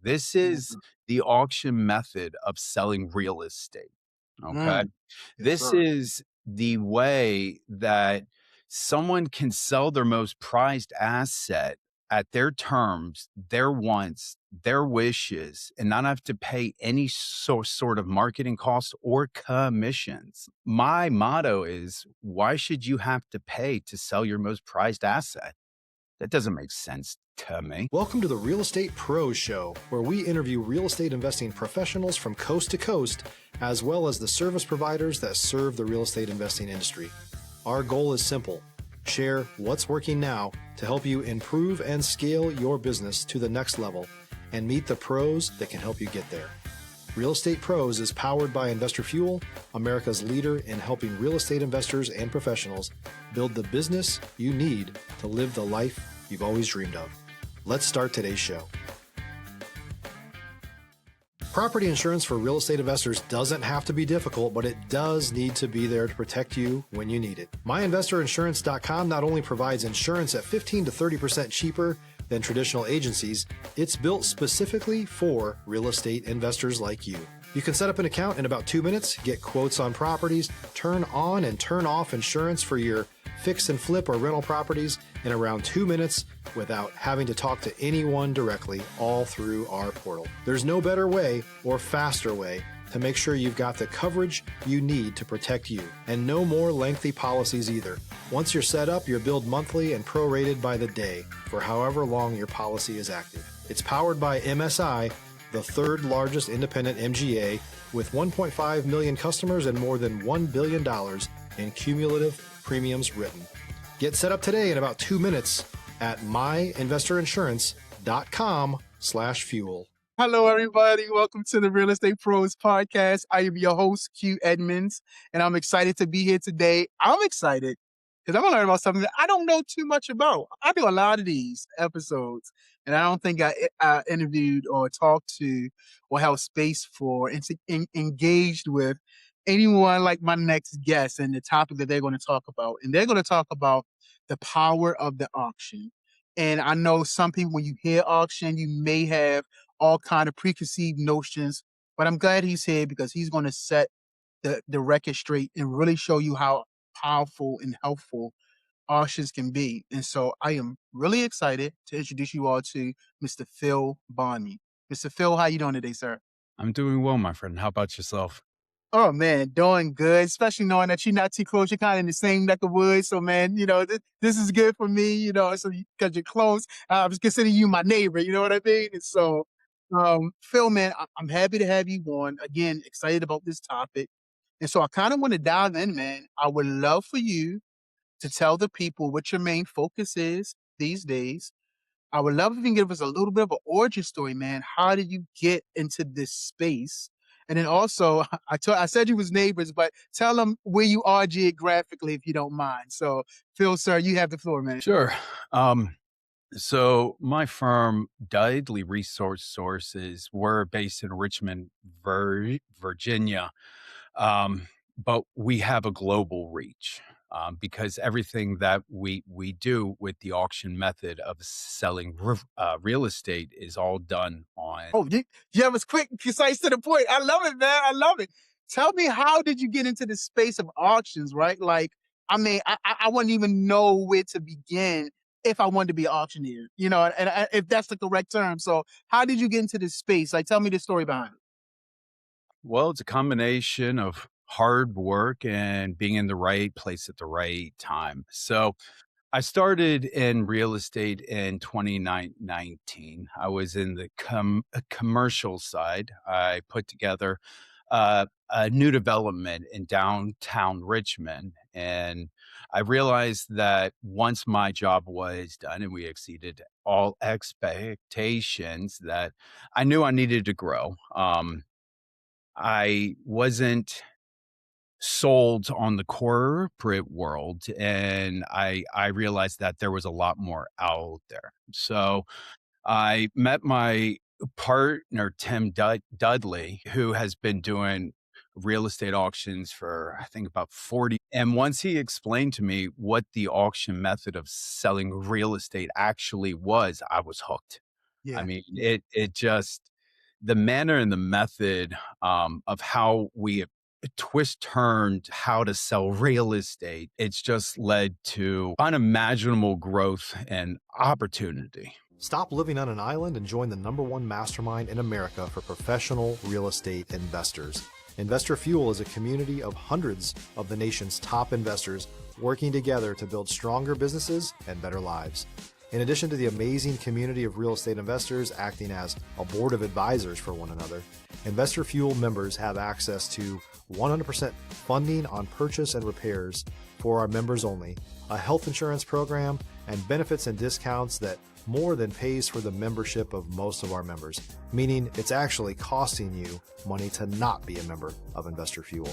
This is Mhm. the auction method of selling real estate. Okay. Mm. Yes, This sir. is the way that someone can sell their most prized asset at their terms, their wants, their wishes, and not have to pay any sort of marketing costs or commissions. My motto is, why should you have to pay to sell your most prized asset? That doesn't make sense to me. Welcome to the Real Estate Pros Show, where we interview real estate investing professionals from coast to coast, as well as the service providers that serve the real estate investing industry. Our goal is simple: share what's working now to help you improve and scale your business to the next level and meet the pros that can help you get there. Real Estate Pros is powered by Investor Fuel, America's leader in helping real estate investors and professionals build the business you need to live the life you've always dreamed of. Let's start today's show. Property insurance for real estate investors doesn't have to be difficult, but it does need to be there to protect you when you need it. MyInvestorInsurance.com not only provides insurance at 15 to 30% cheaper than traditional agencies, it's built specifically for real estate investors like you. You can set up an account in about 2 minutes, get quotes on properties, turn on and turn off insurance for your fix and flip or rental properties in around 2 minutes without having to talk to anyone directly, all through our portal. There's no better way or faster way to make sure you've got the coverage you need to protect you, and no more lengthy policies either. Once you're set up, you're billed monthly and prorated by the day for however long your policy is active. It's powered by MSI, the third largest independent MGA, with 1.5 million customers and more than $1 billion in cumulative premiums written. Get set up today in about 2 minutes at myinvestorinsurance.com/fuel. Hello, everybody. Welcome to the Real Estate Pros podcast. I am your host, Q Edmonds, and I'm excited to be here today. I'm excited because I'm going to learn about something that I don't know too much about. I do a lot of these episodes, and I don't think I interviewed or talked to or held space for and engaged with anyone like my next guest and the topic that they're going to talk about. And they're going to talk about the power of the auction. And I know some people, when you hear auction, you may have all kind of preconceived notions, but I'm glad he's here because he's going to set the record straight and really show you how powerful and helpful auctions can be. And so I am really excited to introduce you all to Mr. Phil Bonney. Mr. Phil, how you doing today, sir? I'm doing well, my friend. How about yourself? Oh man, doing good, especially knowing that you're not too close. You're kind of in the same neck of woods. So man, this is good for me, so because you're close. I was considering you my neighbor, you know what I mean? And so, Phil, man, I'm happy to have you on. Again, excited about this topic. And so I kind of want to dive in, man. I would love for you to tell the people what your main focus is these days. I would love if you can give us a little bit of an origin story, man. How did you get into this space? And then also, I said you was neighbors, but tell them where you are geographically, if you don't mind. So, Phil, sir, you have the floor, man. Sure. Um, so my firm, Dudley Resource Sources, we're based in Richmond, Virginia, but we have a global reach because everything that we do with the auction method of selling real estate is all done on. Oh, you was quick, concise to the point. I love it, man. I love it. Tell me, how did you get into the space of auctions, right? Like, I mean, I wouldn't even know where to begin if I wanted to be an auctioneer, if that's the correct term. So, how did you get into this space? Like, tell me the story behind it. Well, it's a combination of hard work and being in the right place at the right time. So I started in real estate in 2019. I was in the commercial side. I put together a new development in downtown Richmond. And I realized that once my job was done and we exceeded all expectations, that I knew I needed to grow. I wasn't sold on the corporate world, and I realized that there was a lot more out there. So I met my partner, Tim Dudley, who has been doing real estate auctions for I think about 40. And once he explained to me what the auction method of selling real estate actually was, I was hooked. I Yeah. mean, Yeah. it just the manner and the method, of how we twist turned how to sell real estate, it's just led to unimaginable growth and opportunity. Stop living on an island and join the #1 mastermind in America for professional real estate investors. Investor Fuel is a community of hundreds of the nation's top investors working together to build stronger businesses and better lives. In addition to the amazing community of real estate investors acting as a board of advisors for one another, Investor Fuel members have access to 100% funding on purchase and repairs for our members only, a health insurance program, and benefits and discounts that more than pays for the membership of most of our members, meaning it's actually costing you money to not be a member of Investor Fuel.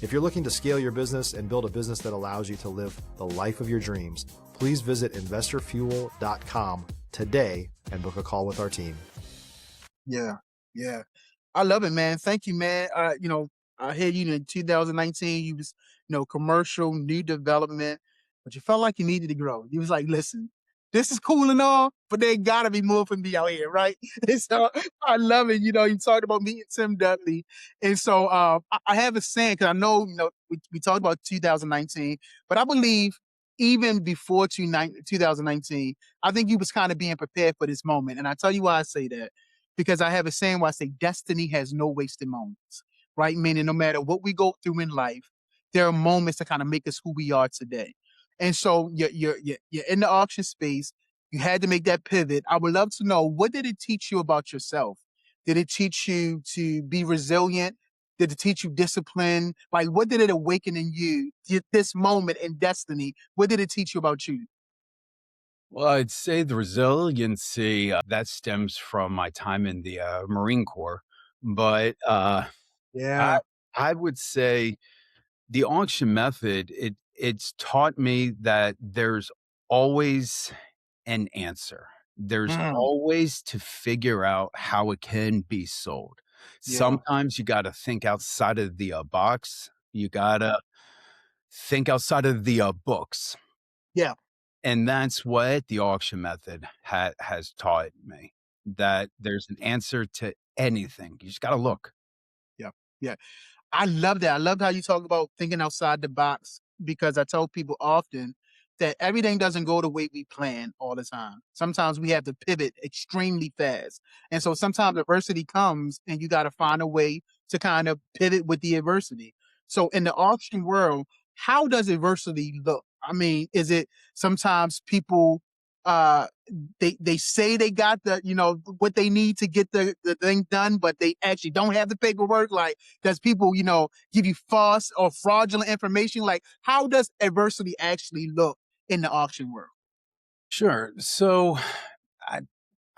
If you're looking to scale your business and build a business that allows you to live the life of your dreams, please visit investorfuel.com today and book a call with our team. Yeah. Yeah. I love it, man. Thank you, man. I had you in 2019. You was, commercial, new development, but you felt like you needed to grow. You was like, listen, this is cool and all, but there gotta be more for me out here, right? And so I love it. You talked about meeting Tim Dudley. And so I have a saying, because I know, we talked about 2019, but I believe even before 2019, I think you was kind of being prepared for this moment. And I tell you why I say that, because I have a saying where I say destiny has no wasted moments, right? Meaning no matter what we go through in life, there are moments that kind of make us who we are today. And so you're in the auction space. You had to make that pivot. I would love to know, what did it teach you about yourself? Did it teach you to be resilient? Did it teach you discipline? Like, what did it awaken in you, this moment in destiny? What did it teach you about you? Well, I'd say the resiliency, that stems from my time in the, Marine Corps, but, I Yeah. I would say the auction method, it's taught me that there's always an answer. There's Mm, always to figure out how it can be sold. yeah. Sometimes you gotta think outside of the, box. You gotta think outside of the, books, Yeah. and that's what the auction method has taught me, that there's an answer to anything. You just gotta look. Yeah. Yeah. I love that. I love how you talk about thinking outside the box, because I tell people often that everything doesn't go the way we plan all the time. Sometimes we have to pivot extremely fast. And so sometimes adversity comes and you got to find a way to kind of pivot with the adversity. So in the auction world, how does adversity look? I mean, is it sometimes people uh they say they got the, what they need to get the thing done, but they actually don't have the paperwork? Like, does people, give you false or fraudulent information? Like, how does adversity actually look in the auction world? Sure. So, I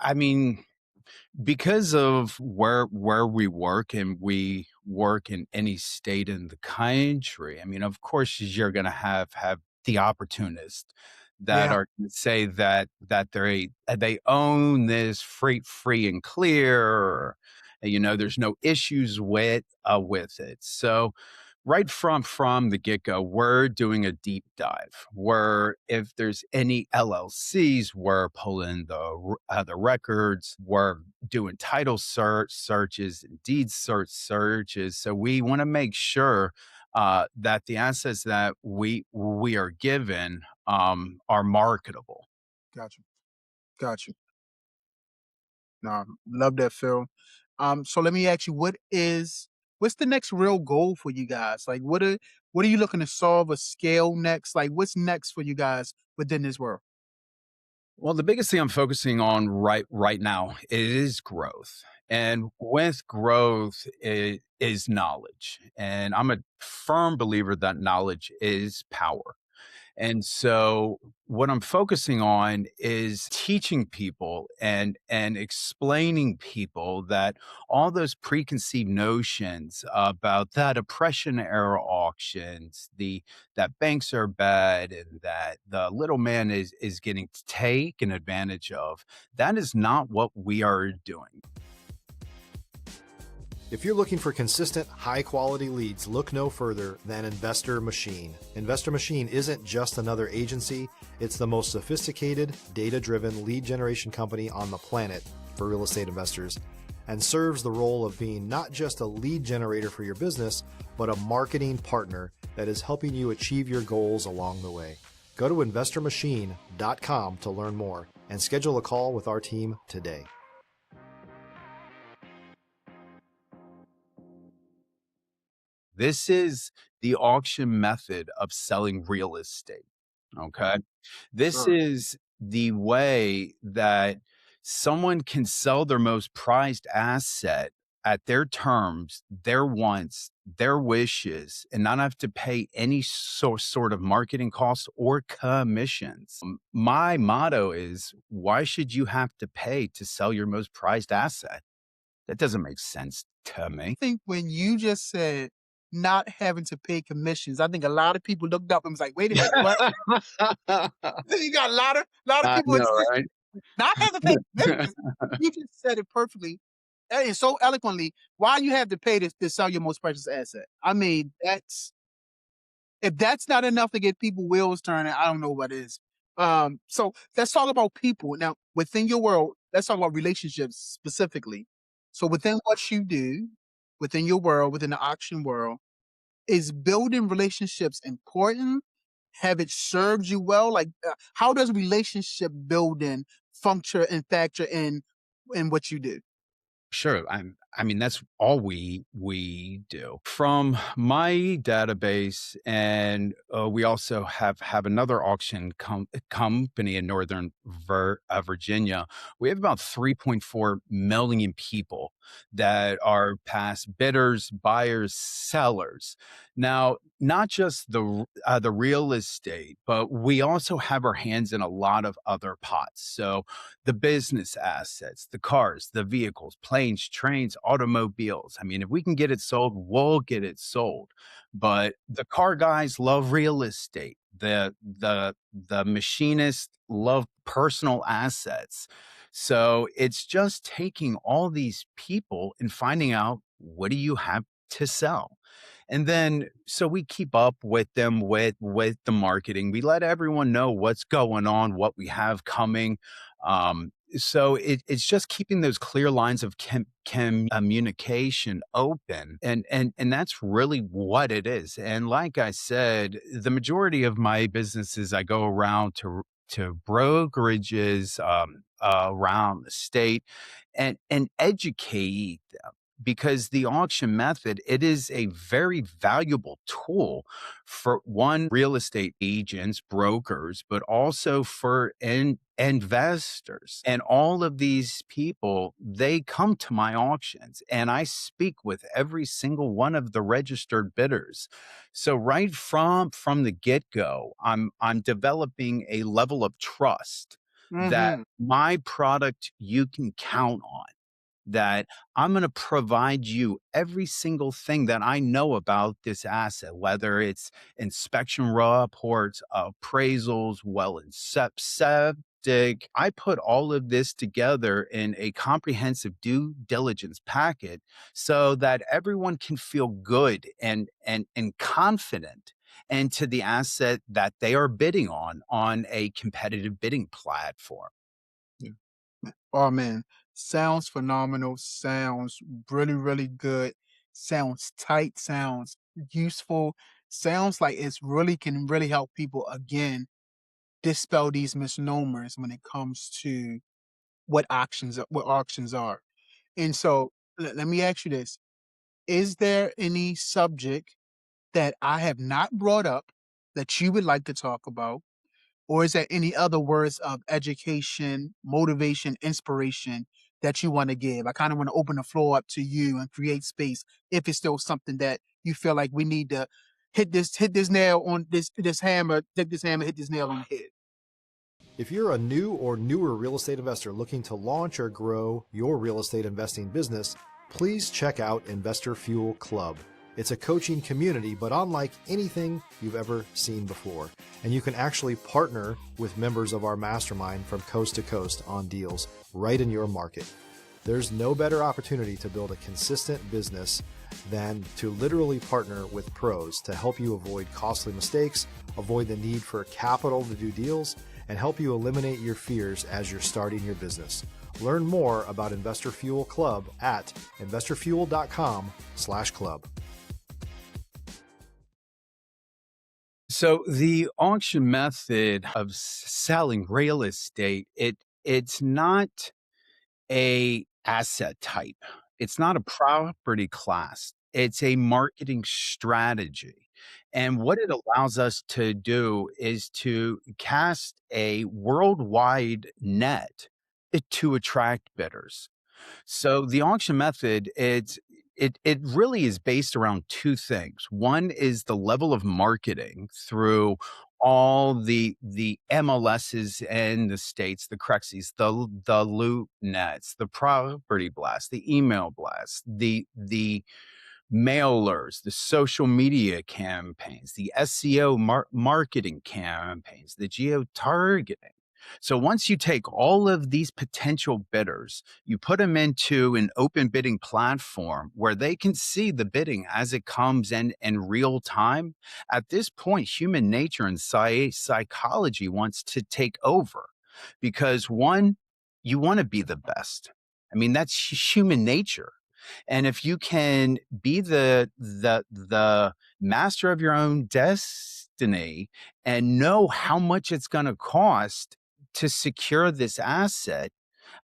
I mean, because of where we work, and we work in any state in the country, I mean, of course, you're gonna have the opportunists that Yeah, are gonna say that they own this free and clear, there's no issues with it. So, right from the get-go, we're doing a deep dive, where if there's any LLCs, we're pulling the records, we're doing title searches and deed searches. So we want to make sure that the assets that we are given, are marketable. got you, got you. No, love that, Phil. So let me ask you, what's the next real goal for you guys? Like, what are you looking to solve or scale next? Like, what's next for you guys within this world? Well, the biggest thing I'm focusing on right now is growth. And with growth is knowledge. And I'm a firm believer that knowledge is power. And so what I'm focusing on is teaching people and explaining people that all those preconceived notions about that oppression era auctions, the that banks are bad and that the little man is getting taken advantage of, that is not what we are doing. If you're looking for consistent, high-quality leads, look no further than Investor Machine. Investor Machine isn't just another agency, it's the most sophisticated, data-driven lead generation company on the planet, for real estate investors and serves the role of being not just a lead generator for your business, but a marketing partner that is helping you achieve your goals along the way. Go to investormachine.com to learn more and schedule a call with our team today. This is the auction method of selling real estate. Okay. This Sure. is the way that someone can sell their most prized asset at their terms, their wants, their wishes, and not have to pay any sort of marketing costs or commissions. My motto is, why should you have to pay to sell your most prized asset? That doesn't make sense to me. I think when you just said not having to pay commissions, I think a lot of people looked up and was like, wait a minute, what? You got a lot of I people know, that said right? not having to pay commissions. You just said it perfectly and so eloquently. Why you have to pay to sell your most precious asset? I mean, if that's not enough to get people wheels turning, I don't know what is. So let's talk about people. Now, within your world, let's talk about relationships specifically. So within what you do, within your world, within the auction world, is building relationships important? Have it served you well? Like, how does relationship building function and factor in what you do? Sure. I mean, that's all we do. From my database, and we also have another auction company in Northern Virginia. We have about 3.4 million people that are past bidders, buyers, sellers. Now, not just the real estate, but we also have our hands in a lot of other pots. So the business assets, the cars, the vehicles, planes, trains, automobiles. I mean, if we can get it sold, we'll get it sold. But the car guys love real estate. The machinists love personal assets. So it's just taking all these people and finding out, what do you have to sell? And then so we keep up with them with the marketing. We let everyone know what's going on, what we have coming. So it's just keeping those clear lines of communication open, and that's really what it is. And like I said, the majority of my businesses, I go around to brokerages around the state and educate them, because the auction method, it is a very valuable tool for one, real estate agents, brokers, but also for investors. And all of these people, they come to my auctions and I speak with every single one of the registered bidders. So right from the get-go, I'm developing a level of trust that Hmm. my product you can count on, that I'm going to provide you every single thing that I know about this asset, whether it's inspection reports, appraisals, well and septic. I put all of this together in a comprehensive due diligence packet so that everyone can feel good and confident into the asset that they are bidding on a competitive bidding platform. Oh man, sounds phenomenal. Sounds really, really good. Sounds tight. Sounds useful. Sounds like it's really can really help people again dispel these misnomers when it comes to what auctions are. And so let me ask you this. Is there any subject that I have not brought up that you would like to talk about? Or is there any other words of education, motivation, inspiration that you want to give? I kind of want to open the floor up to you and create space if it's still something that you feel like we need to hit this nail on this hammer, take this hammer, hit this nail on the head. If you're a new or newer real estate investor looking to launch or grow your real estate investing business, please check out Investor Fuel Club. It's a coaching community, but unlike anything you've ever seen before. And you can actually partner with members of our mastermind from coast to coast on deals right in your market. There's no better opportunity to build a consistent business than to literally partner with pros to help you avoid costly mistakes, avoid the need for capital to do deals, and help you eliminate your fears as you're starting your business. Learn more about Investor Fuel Club at investorfuel.com/club. So the auction method of selling real estate, it's not a asset type. It's not a property class. It's a marketing strategy. And what it allows us to do is to cast a worldwide net to attract bidders. So the auction method, it really is based around two things. One is the level of marketing through all the MLSs in the states, the Crexies, the loot nets, the property blast, the email blast, the mailers, the social media campaigns, the SEO marketing campaigns, the geo targeting. So once you take all of these potential bidders, you put them into an open bidding platform where they can see the bidding as it comes in real time. At this point, human nature and psychology wants to take over because one, you want to be the best. I mean, that's human nature. And if you can be the master of your own destiny and know how much it's going to cost to secure this asset,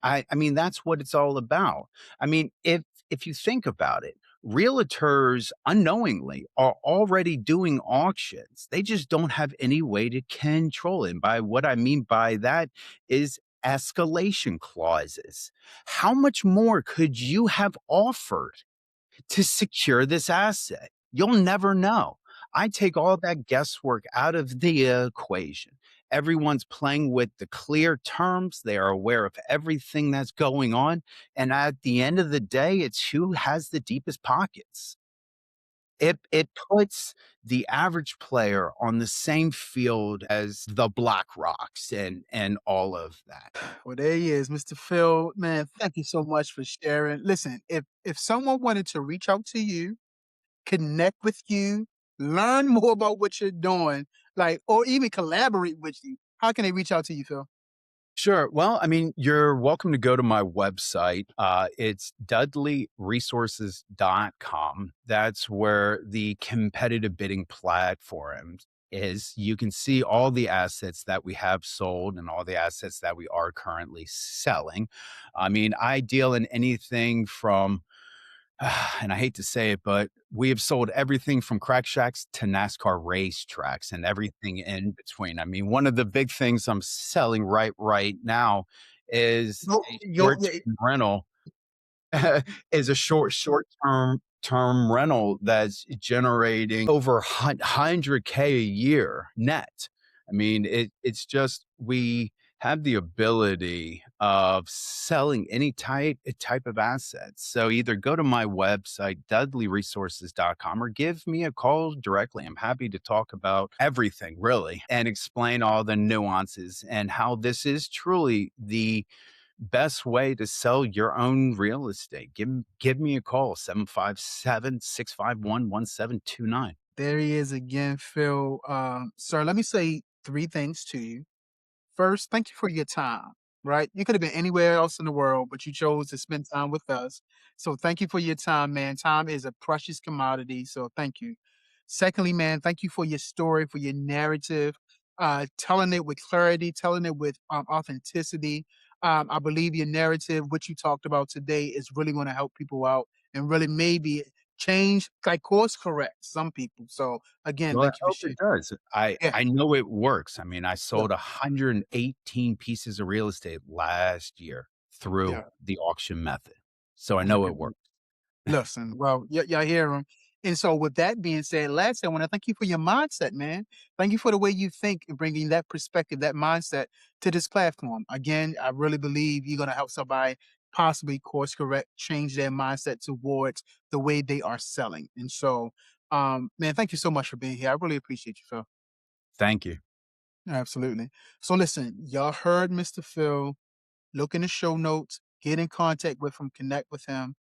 I mean that's what it's all about. I mean, if you think about it, realtors unknowingly are already doing auctions. They just don't have any way to control it. And by what I mean by that is escalation clauses. How much more could you have offered to secure this asset? You'll never know. I take all that guesswork out of the equation. Everyone's playing with the clear terms. They are aware of everything that's going on. And at the end of the day, it's who has the deepest pockets. It puts the average player on the same field as the Black Rocks and all of that. Well, there he is, Mr. Phil. Man, thank you so much for sharing. Listen, if someone wanted to reach out to you, connect with you, learn more about what you're doing, like, or even collaborate with you, how can they reach out to you, Phil? Sure. Well, I mean, you're welcome to go to my website. It's dudleyresources.com. That's where the competitive bidding platform is. You can see all the assets that we have sold and all the assets that we are currently selling. I mean, I deal in anything from and I hate to say it, but we have sold everything from crack shacks to NASCAR racetracks and everything in between. I mean, one of the big things I'm selling right now is Yo, a yo, yeah, short-term rental is a short-term rental that's generating over 100K a year net. I mean, it's just we have the ability of selling any type of assets. So either go to my website, dudleyresources.com, or give me a call directly. I'm happy to talk about everything really and explain all the nuances and how this is truly the best way to sell your own real estate. Give me a call, 757-651-1729. there he is again, Phil. Sir, let me say three things to you. First, thank you for your time, right? You could have been anywhere else in the world, but you chose to spend time with us. So thank you for your time, man. Time is a precious commodity. So thank you. Secondly, man, thank you for your story, for your narrative, telling it with clarity, telling it with authenticity. I believe your narrative, what you talked about today, is really going to help people out and really maybe change, like course correct some people. So again, Well, I thank you for hope it sharing. does. Yeah, I know it works. I mean, I yeah, sold 118 pieces of real estate last year through yeah. the auction method. So I know it Okay. works. Listen, well, y'all hear him. And so, with that being said, lastly, I want to thank you for your mindset, man. Thank you for the way you think and bringing that perspective, that mindset to this platform. Again, I really believe you're going to help somebody possibly course correct, change their mindset towards the way they are selling. And so, man, thank you so much for being here. I really appreciate you, Phil. Thank you. Absolutely. So, listen, y'all heard Mr. Phil. Look in the show notes, get in contact with him, connect with him.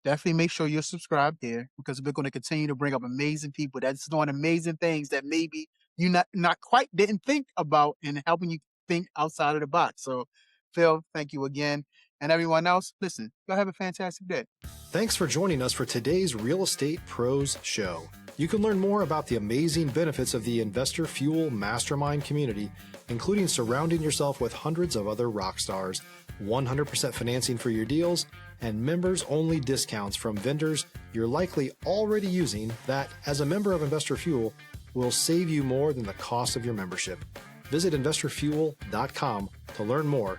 Definitely make sure you're subscribed there because we're going to continue to bring up amazing people that's doing amazing things that maybe you not quite didn't think about and helping you think outside of the box. So, Phil, thank you again. And everyone else, listen, y'all have a fantastic day. Thanks for joining us for today's Real Estate Pros Show. You can learn more about the amazing benefits of the Investor Fuel Mastermind community, including surrounding yourself with hundreds of other rock stars, 100% financing for your deals, and members-only discounts from vendors you're likely already using that, as a member of Investor Fuel, will save you more than the cost of your membership. Visit investorfuel.com to learn more.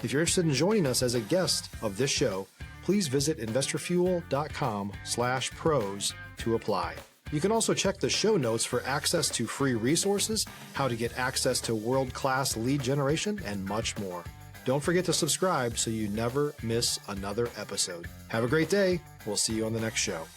If you're interested in joining us as a guest of this show, please visit investorfuel.com/pros to apply. You can also check the show notes for access to free resources, how to get access to world-class lead generation, and much more. Don't forget to subscribe so you never miss another episode. Have a great day. We'll see you on the next show.